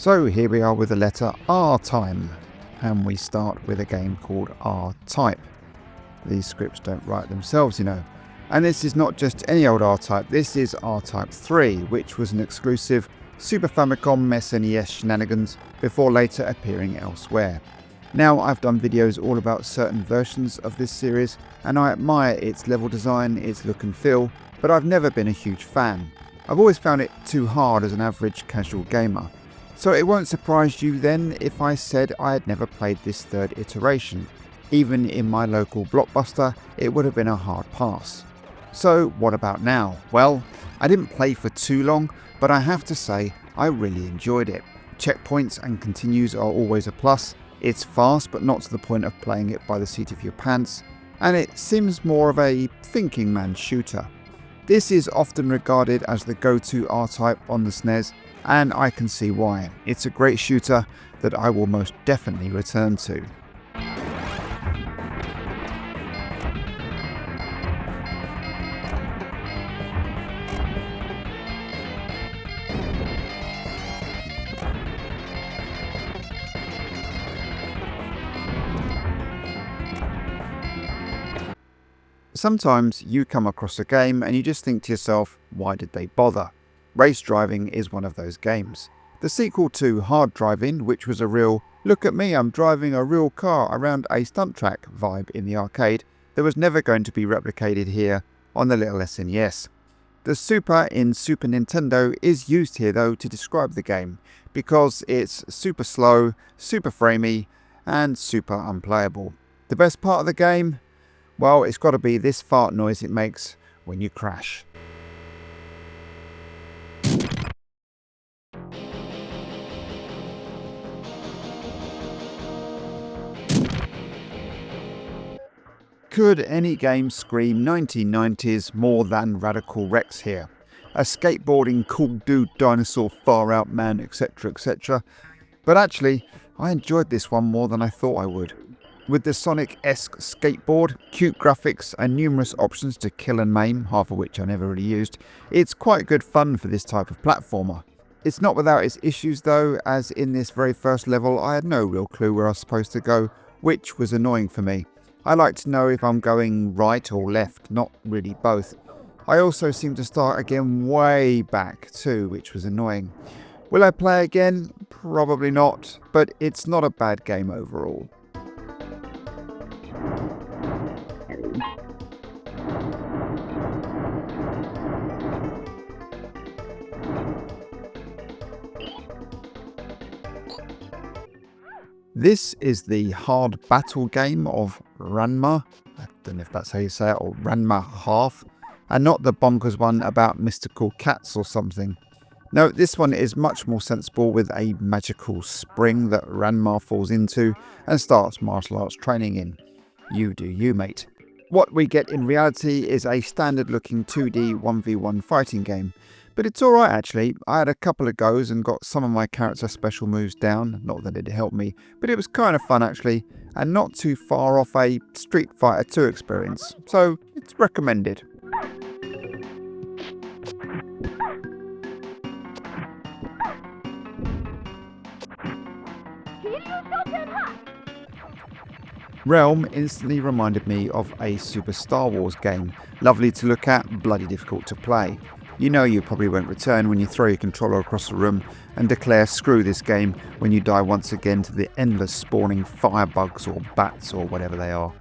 So here we are with the letter R time, and we start with a game called R-Type. These scripts don't write themselves, you know. And this is not just any old R-Type, this is R-Type 3, which was an exclusive Super Famicom SNES shenanigans before later appearing elsewhere. Now, I've done videos all about certain versions of this series, and I admire its level design, its look and feel, but I've never been a huge fan. I've always found it too hard as an average casual gamer. So it won't surprise you then if I said I had never played this third iteration. Even in my local Blockbuster, it would have been a hard pass. So what about now? Well, I didn't play for too long, but I have to say I really enjoyed it. Checkpoints and continues are always a plus. It's fast but not to the point of playing it by the seat of your pants, and it seems more of a thinking man shooter. This is often regarded as the go-to R-Type on the SNES, and I can see why. It's a great shooter that I will most definitely return to. Sometimes you come across a game and you just think to yourself, why did they bother? Race Driving is one of those games. The sequel to Hard Drivin, which was a real, look at me, I'm driving a real car around a stunt track vibe in the arcade, that was never going to be replicated here on the little SNES. The Super in Super Nintendo is used here though to describe the game, because it's super slow, super framey, and super unplayable. The best part of the game? Well, it's got to be this fart noise it makes when you crash. Could any game scream 1990s more than Radical Rex here? A skateboarding cool dude dinosaur far out man, etc, etc. But actually, I enjoyed this one more than I thought I would. With the Sonic-esque skateboard, cute graphics and numerous options to kill and maim, half of which I never really used, it's quite good fun for this type of platformer. It's not without its issues though, as in this very first level I had no real clue where I was supposed to go, which was annoying for me. I like to know if I'm going right or left, not really both. I also seem to start again way back too, which was annoying. Will I play again? Probably not, but it's not a bad game overall. This is the hard battle game of Ranma, I don't know if that's how you say it, or Ranma half, and not the bonkers one about mystical cats or something. No, this one is much more sensible with a magical spring that Ranma falls into and starts martial arts training in. You do you, mate. What we get in reality is a standard looking 2D 1v1 fighting game. But it's alright actually. I had a couple of goes and got some of my character special moves down, not that it helped me, but it was kind of fun actually, and not too far off a Street Fighter 2 experience, so it's recommended. Realm instantly reminded me of a Super Star Wars game, lovely to look at, bloody difficult to play. You know you probably won't return when you throw your controller across the room and declare screw this game when you die once again to the endless spawning firebugs or bats or whatever they are.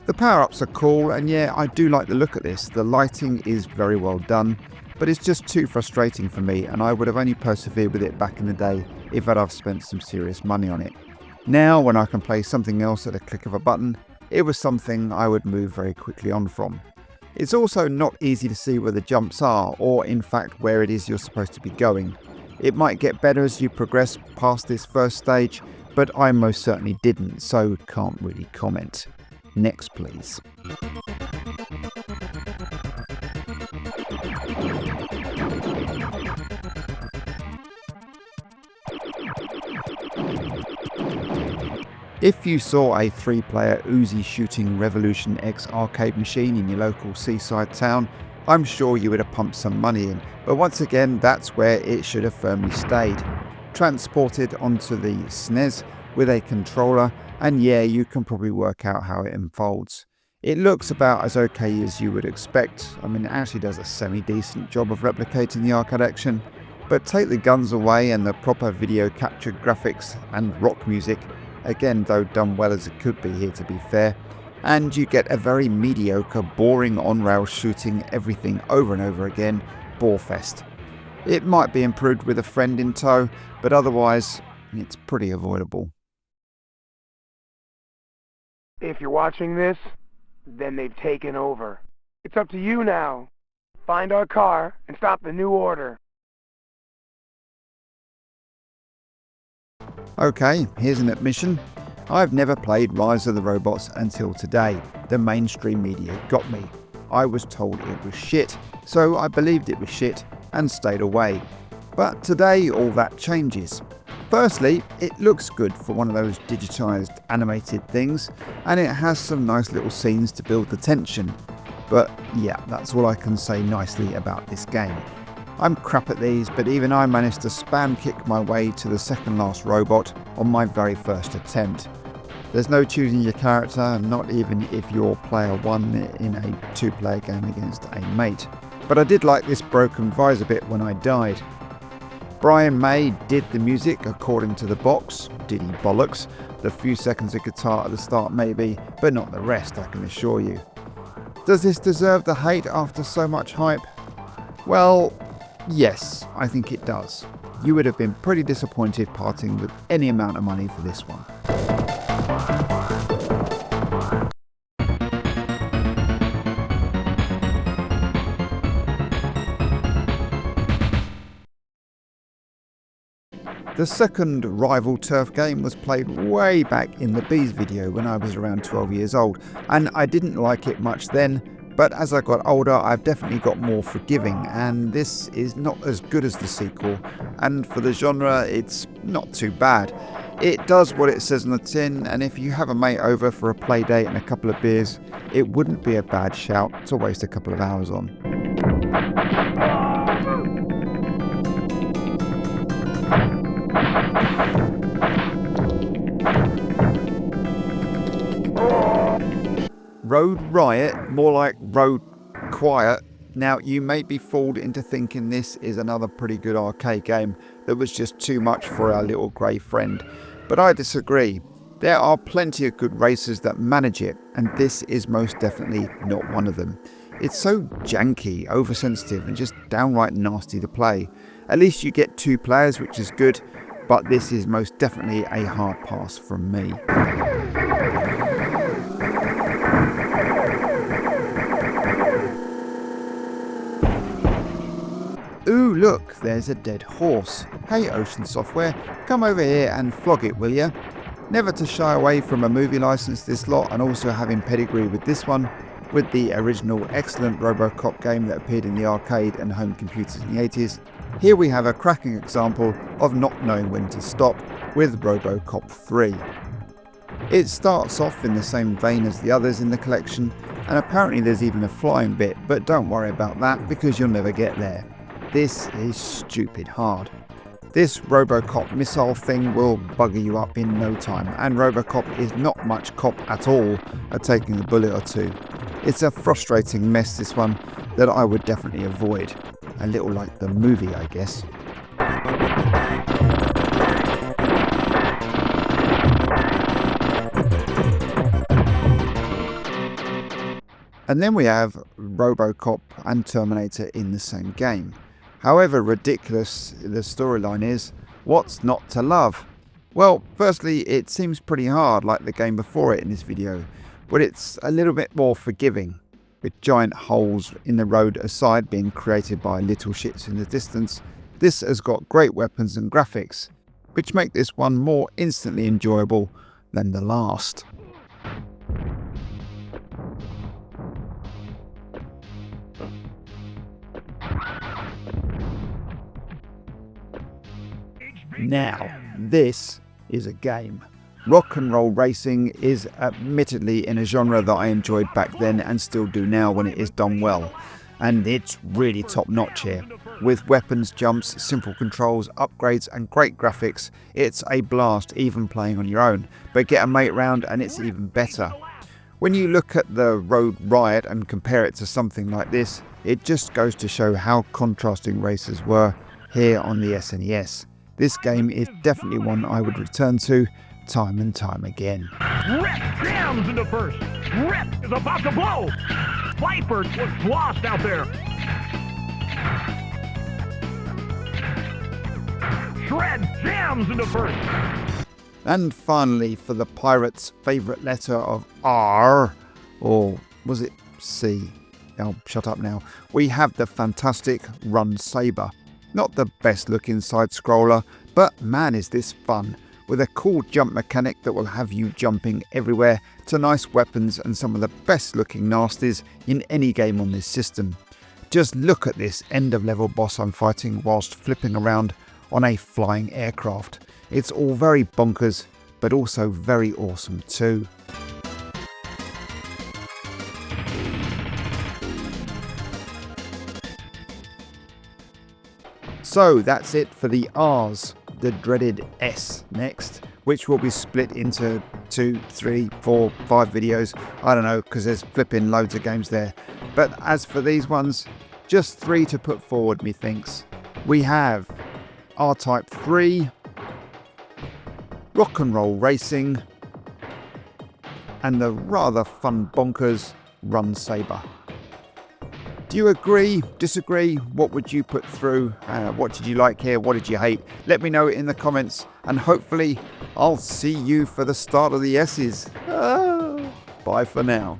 The power-ups are cool, and yeah, I do like the look at this. The lighting is very well done, but it's just too frustrating for me, and I would have only persevered with it back in the day if I'd have spent some serious money on it. Now, when I can play something else at a click of a button, it was something I would move very quickly on from. It's also not easy to see where the jumps are, or in fact where it is you're supposed to be going. It might get better as you progress past this first stage, but I most certainly didn't, so can't really comment. Next please. If you saw a 3-player Uzi shooting Revolution X arcade machine in your local seaside town, I'm sure you would have pumped some money in, but once again that's where it should have firmly stayed. transported onto the SNES with a controller, and yeah, you can probably work out how it unfolds. It looks about as okay as you would expect. I mean, it actually does a semi-decent job of replicating the arcade action, but take the guns away and the proper video captured graphics and rock music, again though done well as it could be here to be fair, and you get a very mediocre, boring on-rail shooting everything over and over again bore fest. It might be improved with a friend in tow, but otherwise it's pretty avoidable. If you're watching this, then they've taken over. It's up to you now. Find our car and stop the New Order. Okay, here's an admission. I've never played Rise of the Robots until today. The mainstream media got me. I was told it was shit, so I believed it was shit and stayed away. But today all that changes. Firstly, it looks good for one of those digitised animated things, and it has some nice little scenes to build the tension. But yeah, that's all I can say nicely about this game. I'm crap at these, but even I managed to spam kick my way to the second last robot on my very first attempt. There's no choosing your character, not even if you're player 1 in a 2-player game against a mate. But I did like this broken visor bit when I died. Brian May did the music according to the box, did he bollocks? The few seconds of guitar at the start maybe, but not the rest, I can assure you. Does this deserve the hate after so much hype? Well, yes, I think it does. You would have been pretty disappointed parting with any amount of money for this one. The second rival turf game was played way back in the Bees video when I was around 12 years old, and I didn't like it much then, but as I got older I've definitely got more forgiving, and this is not as good as the sequel, and for the genre it's not too bad. It does what it says on the tin, and if you have a mate over for a play date and a couple of beers, it wouldn't be a bad shout to waste a couple of hours on. Road Riot, more like Road Quiet. Now you may be fooled into thinking this is another pretty good arcade game that was just too much for our little grey friend, but I disagree. There are plenty of good racers that manage it, and this is most definitely not one of them. It's so janky, oversensitive and just downright nasty to play. At least you get 2 players, which is good, but this is most definitely a hard pass from me. Ooh, look, there's a dead horse. Hey Ocean Software, come over here and flog it, will ya? Never to shy away from a movie license this lot, and also having pedigree with this one, with the original excellent Robocop game that appeared in the arcade and home computers in the 80s. Here we have a cracking example of not knowing when to stop with Robocop 3. It starts off in the same vein as the others in the collection, and apparently there's even a flying bit, but don't worry about that because you'll never get there. This is stupid hard. This Robocop missile thing will bugger you up in no time, and Robocop is not much cop at all at taking a bullet or two. It's a frustrating mess, this one, that I would definitely avoid. A little like the movie, I guess. And then we have Robocop and Terminator in the same game. However ridiculous the storyline is, what's not to love? Well, firstly, it seems pretty hard like the game before it in this video, but it's a little bit more forgiving, with giant holes in the road aside being created by little shits in the distance. This has got great weapons and graphics, which make this one more instantly enjoyable than the last. Now, this is a game. Rock and roll racing is admittedly in a genre that I enjoyed back then and still do now when it is done well. and it's really top notch here. With weapons, jumps, simple controls, upgrades and great graphics, it's a blast even playing on your own, but get a mate round and it's even better. When you look at the Road Riot and compare it to something like this, it just goes to show how contrasting races were here on the SNES. This game is definitely one I would return to time and time again. Rip jams into first. Rip is about to blow. Viper was lost out there. Shred jams into first. And finally, for the pirate's favourite letter of R, or was it C? Oh, shut up now. We have the fantastic Run Saber. Not the best looking side scroller, but man is this fun. With a cool jump mechanic that will have you jumping everywhere, to nice weapons and some of the best looking nasties in any game on this system. Just look at this end of level boss I'm fighting whilst flipping around on a flying aircraft. It's all very bonkers, but also very awesome too. So that's it for the R's. The dreaded S next, which will be split into 2, 3, 4, 5 videos. I don't know, because there's flipping loads of games there. But as for these ones, just 3 to put forward, methinks. We have R-Type 3, Rock and Roll Racing, and the rather fun bonkers Run Saber. Do you agree? Disagree? What would you put through? What did you like here? What did you hate? Let me know in the comments, and hopefully I'll see you for the start of the S's. Bye for now.